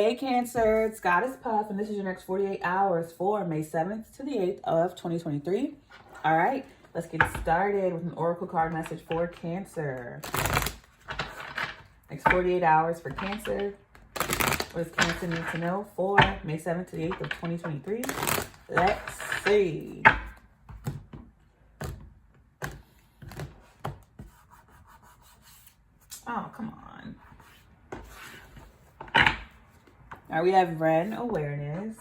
Hey Cancer, it's Goddess Puff, and this is your next 48 hours for May 7th to the 8th of 2023. All right, let's get started with an oracle card message for Cancer. Next 48 hours for Cancer. What does Cancer need to know for May 7th to the 8th of 2023? Let's see. Oh, come on. All right, we have Ren awareness.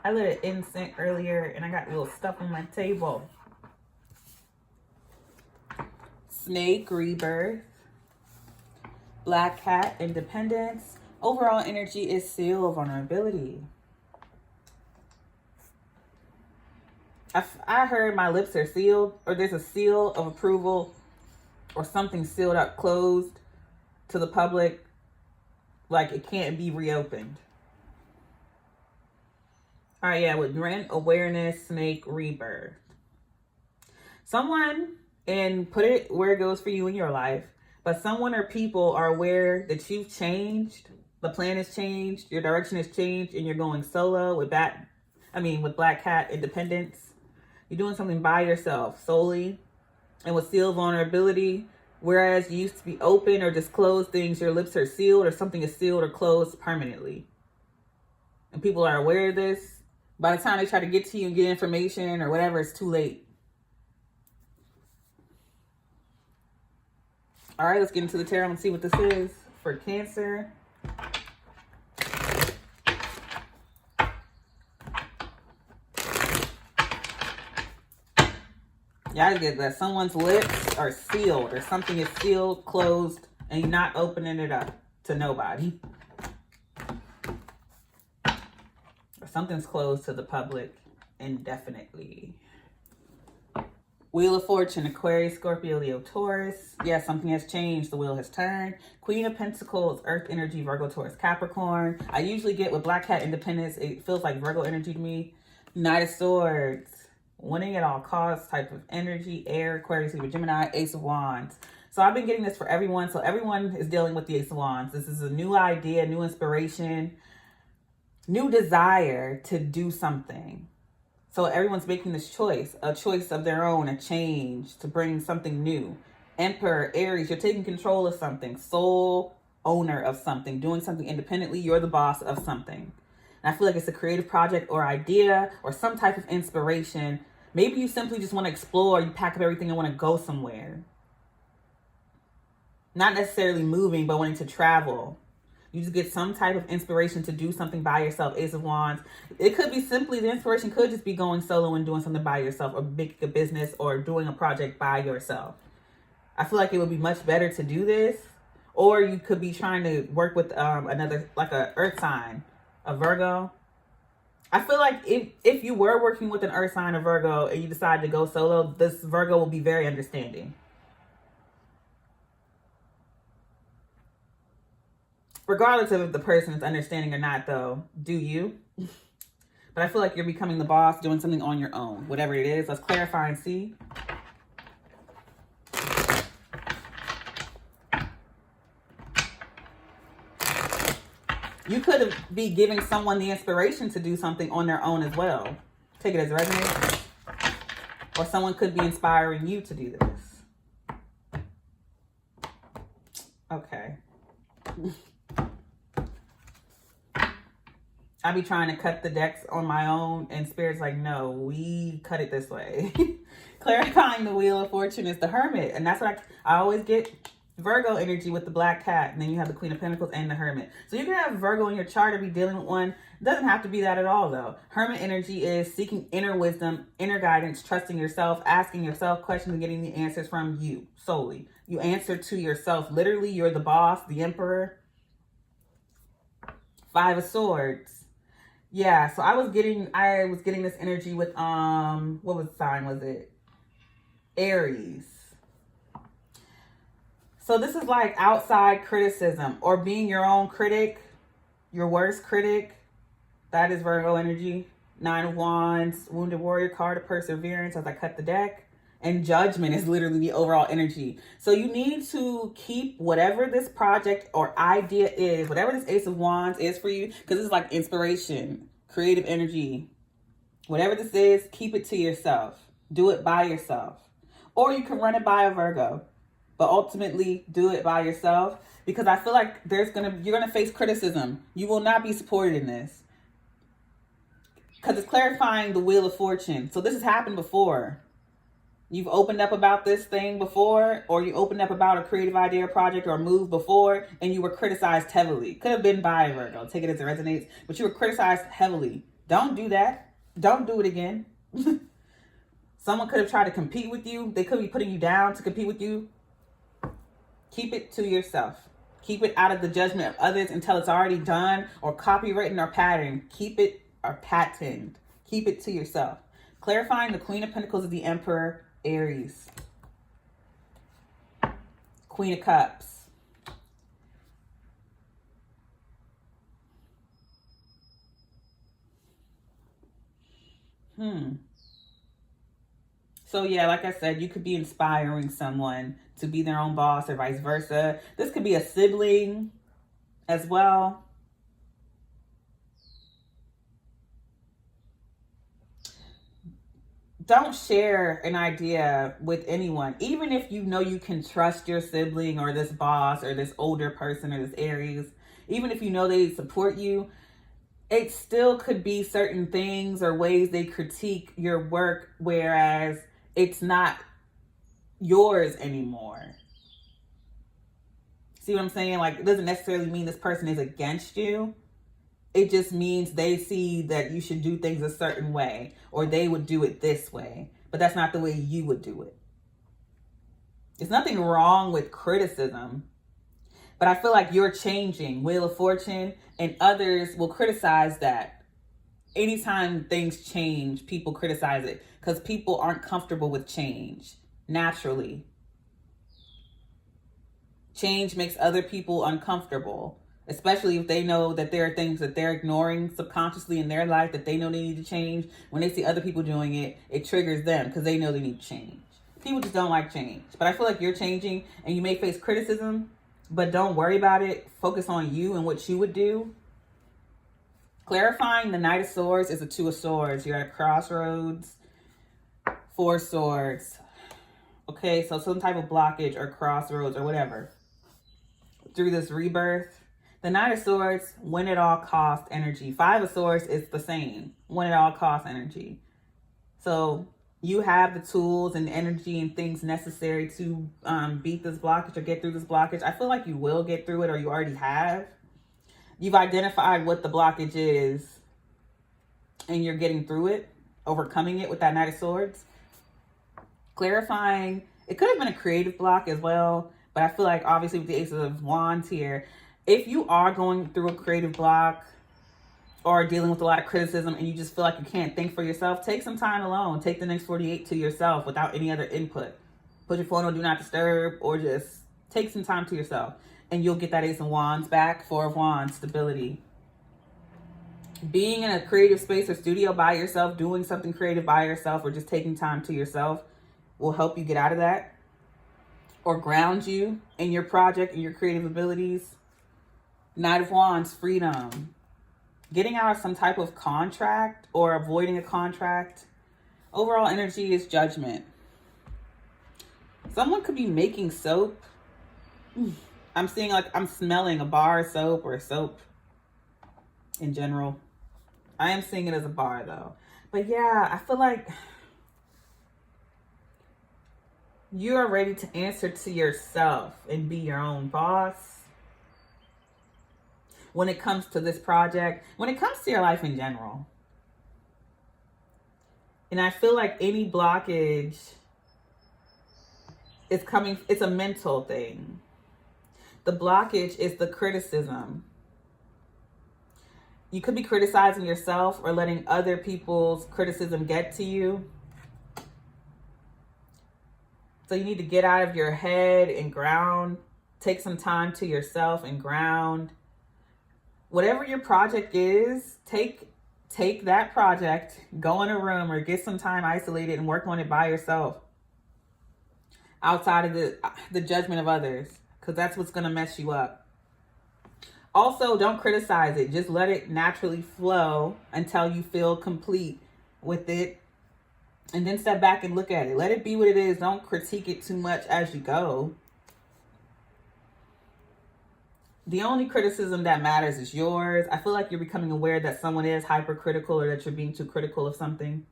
I lit an incense earlier and I got little stuff on my table. Snake rebirth. Black cat independence. Overall energy is seal of vulnerability. I heard my lips are sealed, or there's a seal of approval or something sealed up, closed to the public, like it can't be reopened. All right, yeah, with Rent, awareness, snake, rebirth. Someone, and put it where it goes for you in your life, but someone or people are aware that you've changed, the plan has changed, your direction has changed, and you're going solo with with Black Cat independence. You're doing something by yourself solely, and with seal vulnerability, whereas you used to be open or disclose things, your lips are sealed or something is sealed or closed permanently. And people are aware of this. By the time they try to get to you and get information or whatever, it's too late. All right, let's get into the tarot and see what this is for Cancer. Y'all get that someone's lips are sealed or something is sealed, closed, and you're not opening it up to nobody. Or something's closed to the public indefinitely. Wheel of Fortune, Aquarius, Scorpio, Leo, Taurus. Yeah, something has changed. The wheel has turned. Queen of Pentacles, Earth energy, Virgo, Taurus, Capricorn. I usually get with Black Cat independence, it feels like Virgo energy to me. Knight of Swords. Winning at all costs type of energy, air, Aquarius, Libra, Gemini, Ace of Wands. So I've been getting this for everyone. So everyone is dealing with the Ace of Wands. This is a new idea, new inspiration, new desire to do something. So everyone's making this choice, a choice of their own, a change to bring something new. Emperor, Aries, you're taking control of something, sole owner of something, doing something independently. You're the boss of something. And I feel like it's a creative project or idea or some type of inspiration. Maybe you simply just want to explore. You pack up everything and want to go somewhere. Not necessarily moving, but wanting to travel. You just get some type of inspiration to do something by yourself. Ace of Wands. It could be simply, the inspiration could just be going solo and doing something by yourself, or making a business or doing a project by yourself. I feel like it would be much better to do this. Or you could be trying to work with another, like a earth sign, a Virgo. I feel like if you were working with an earth sign, a Virgo, and you decide to go solo, this Virgo will be very understanding. Regardless of if the person is understanding or not, though, do you? But I feel like you're becoming the boss, doing something on your own. Whatever it is, let's clarify and see. You could be giving someone the inspiration to do something on their own as well. Take it as it resonates. Or someone could be inspiring you to do this. Okay. I be trying to cut the decks on my own, and Spirit's like, no, we cut it this way. Clarifying the Wheel of Fortune is the Hermit. And that's what I always get Virgo energy with the Black Cat, and then you have the Queen of Pentacles and the Hermit. So you can have Virgo in your chart or be dealing with one. It doesn't have to be that at all, though. Hermit energy is seeking inner wisdom, inner guidance, trusting yourself, asking yourself questions, and getting the answers from you solely. You answer to yourself. Literally, you're the boss, the emperor. Five of Swords. Yeah, so I was getting this energy with what sign was it? Aries. So this is like outside criticism or being your own critic, your worst critic. That is Virgo energy. Nine of Wands, Wounded Warrior card of Perseverance as I cut the deck. And Judgment is literally the overall energy. So you need to keep whatever this project or idea is, whatever this Ace of Wands is for you, because it's like inspiration, creative energy. Whatever this is, keep it to yourself. Do it by yourself. Or you can run it by a Virgo. But ultimately, do it by yourself. Because I feel like you're gonna face criticism. You will not be supported in this. Because it's clarifying the Wheel of Fortune. So this has happened before. You've opened up about this thing before, or you opened up about a creative idea, project, or move before, and you were criticized heavily. Could have been by a Virgo. Take it as it resonates. But you were criticized heavily. Don't do that. Don't do it again. Someone could have tried to compete with you. They could be putting you down to compete with you. Keep it to yourself. Keep it out of the judgment of others until it's already done or copywritten or patterned. Keep it or patented. Keep it to yourself. Clarifying the Queen of Pentacles is the Emperor, Aries. Queen of Cups. So yeah, like I said, you could be inspiring someone to be their own boss or vice versa. This could be a sibling as well. Don't share an idea with anyone, even if you know you can trust your sibling or this boss or this older person or this Aries. Even if you know they support you, it still could be certain things or ways they critique your work, whereas it's not yours anymore. See what I'm saying? Like, it doesn't necessarily mean this person is against you. It just means they see that you should do things a certain way, or they would do it this way, but that's not the way you would do it. There's nothing wrong with criticism, but I feel like you're changing. Wheel of Fortune, and others will criticize that. Anytime things change, people criticize it because people aren't comfortable with change naturally. Change makes other people uncomfortable, especially if they know that there are things that they're ignoring subconsciously in their life that they know they need to change. When they see other people doing it, it triggers them because they know they need to change. People just don't like change. But I feel like you're changing, and you may face criticism, but don't worry about it. Focus on you and what you would do. Clarifying the Knight of Swords is the Two of Swords. You're at a crossroads. Four Swords. Okay, so some type of blockage or crossroads or whatever. Through this rebirth. The Knight of Swords, win at all cost energy. Five of Swords is the same. Win at all cost energy. So you have the tools and energy and things necessary to beat this blockage or get through this blockage. I feel like you will get through it, or you already have. You've identified what the blockage is, and you're getting through it, overcoming it with that Knight of Swords. Clarifying, it could have been a creative block as well, but I feel like obviously with the Ace of Wands here, if you are going through a creative block or dealing with a lot of criticism and you just feel like you can't think for yourself, take some time alone. Take the next 48 to yourself without any other input. Put your phone on Do Not Disturb, or just take some time to yourself, and you'll get that Ace of Wands back. Four of Wands, stability. Being in a creative space or studio by yourself, doing something creative by yourself, or just taking time to yourself will help you get out of that, or ground you in your project and your creative abilities. Knight of Wands, freedom. Getting out of some type of contract or avoiding a contract. Overall energy is Judgment. Someone could be making soap. I'm seeing, like, I'm smelling a bar of soap or soap in general. I am seeing it as a bar though. But yeah, I feel like you are ready to answer to yourself and be your own boss. When it comes to this project, when it comes to your life in general. And I feel like any blockage is coming, it's a mental thing. The blockage is the criticism. You could be criticizing yourself or letting other people's criticism get to you. So you need to get out of your head and ground. Take some time to yourself and ground. Whatever your project is, take that project, go in a room or get some time isolated and work on it by yourself. outside of the judgment of others, because that's what's going to mess you up. Also, don't criticize it. Just let it naturally flow until you feel complete with it. And then step back and look at it. Let it be what it is. Don't critique it too much as you go. The only criticism that matters is yours. I feel like you're becoming aware that someone is hypercritical or that you're being too critical of something.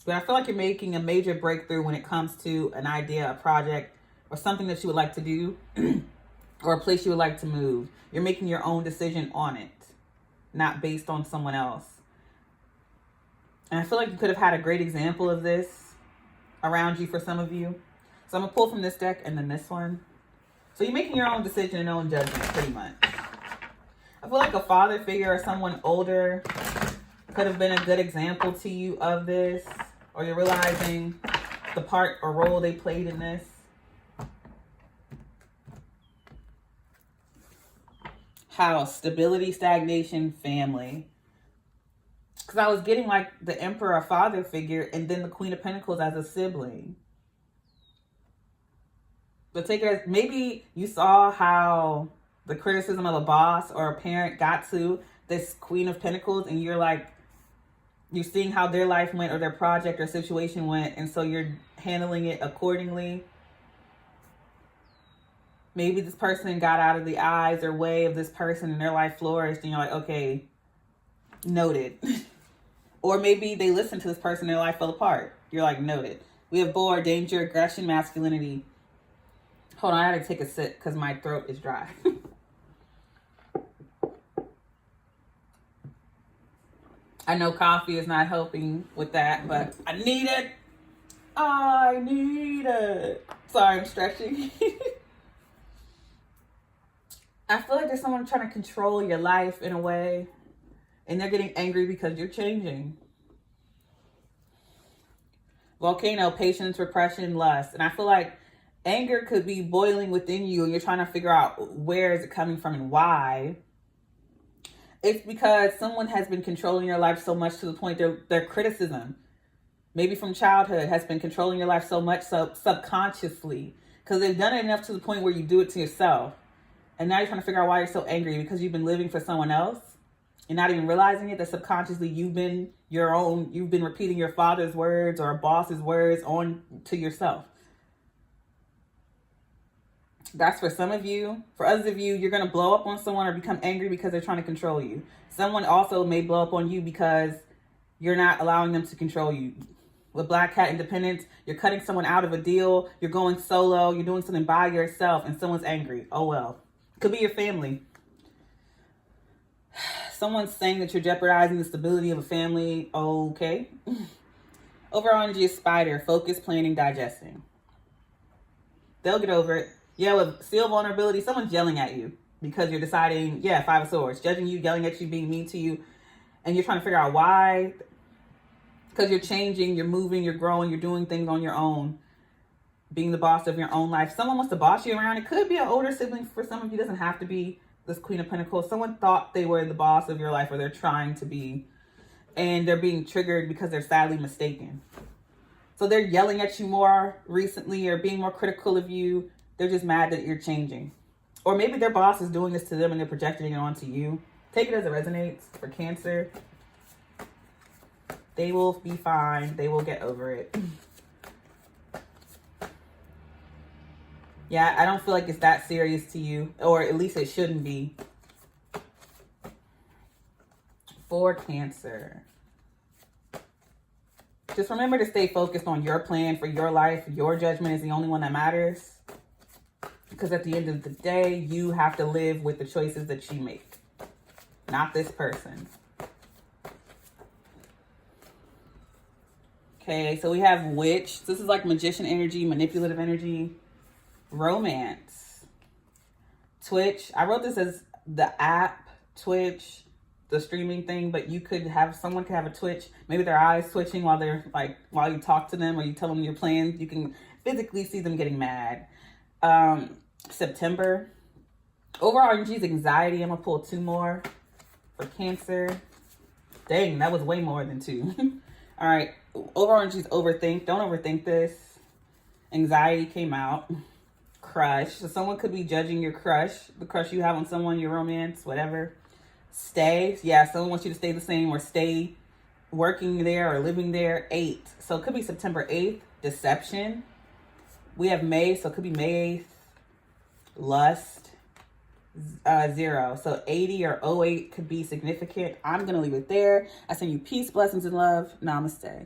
But I feel like you're making a major breakthrough when it comes to an idea, a project, or something that you would like to do, or a place you would like to move. You're making your own decision on it, not based on someone else. And I feel like you could have had a great example of this around you for some of you. So I'm going to pull from this deck and then this one. So you're making your own decision and own judgment, pretty much. I feel like a father figure or someone older could have been a good example to you of this. Or you're realizing the part or role they played in this. House, stability, stagnation, family. Because I was getting like the Emperor, a father figure, and then the Queen of Pentacles as a sibling. But take it as, maybe you saw how the criticism of a boss or a parent got to this Queen of Pentacles, and you're like, you're seeing how their life went or their project or situation went, and so you're handling it accordingly. Maybe this person got out of the eyes or way of this person and their life flourished, and you're like, okay, noted. Or maybe they listened to this person and their life fell apart. You're like, noted. We have bored, danger, aggression, masculinity. Hold on, I gotta take a sip because my throat is dry. I know coffee is not helping with that, but I need it. I need it. Sorry, I'm stretching. I feel like there's someone trying to control your life in a way, and they're getting angry because you're changing. Volcano, patience, repression, lust. And I feel like anger could be boiling within you, and you're trying to figure out where is it coming from and why. It's because someone has been controlling your life so much to the point their criticism, maybe from childhood, has been controlling your life so much so subconsciously, because they've done it enough to the point where you do it to yourself. And now you're trying to figure out why you're so angry, because you've been living for someone else and not even realizing it, that subconsciously you've been repeating your father's words or a boss's words on to yourself. That's for some of you. For others of you, you're going to blow up on someone or become angry because they're trying to control you. Someone also may blow up on you because you're not allowing them to control you. With Black Cat Independence, you're cutting someone out of a deal. You're going solo. You're doing something by yourself and someone's angry. Oh, well. Could be your family. Someone's saying that you're jeopardizing the stability of a family. Okay. Overall energy is Spider. Focus, planning, digesting. They'll get over it. Yeah, with Steel Vulnerability, someone's yelling at you because you're deciding, yeah, Five of Swords, judging you, yelling at you, being mean to you, and you're trying to figure out why. Because you're changing, you're moving, you're growing, you're doing things on your own, being the boss of your own life. Someone wants to boss you around. It could be an older sibling for some of you. It doesn't have to be this Queen of Pentacles. Someone thought they were the boss of your life, or they're trying to be, and they're being triggered because they're sadly mistaken. So they're yelling at you more recently or being more critical of you. They're just mad that you're changing. Or maybe their boss is doing this to them and they're projecting it onto you. Take it as it resonates. For Cancer, they will be fine. They will get over it. Yeah, I don't feel like it's that serious to you. Or at least it shouldn't be. For Cancer, just remember to stay focused on your plan for your life. Your judgment is the only one that matters. Because at the end of the day, you have to live with the choices that you make, not this person. Okay, so we have Witch. This is like magician energy, manipulative energy, romance. Twitch. I wrote this as the app, Twitch, the streaming thing, but you could have, someone could have a Twitch. Maybe their eyes twitching while while you talk to them or you tell them your plans. You can physically see them getting mad. September. Overall energy is anxiety. I'm gonna pull 2 more for Cancer. Dang, that was way more than 2. All right. Overall energy is overthink. Don't overthink this. Anxiety came out. Crush. So someone could be judging your crush, the crush you have on someone, your romance, whatever. Stay. Yeah, someone wants you to stay the same or stay working there or living there. 8. So it could be September 8th. Deception. We have May, so it could be May 8th. Lust. 0. So 80 or 08 could be significant. I'm going to leave it there. I send you peace, blessings, and love. Namaste.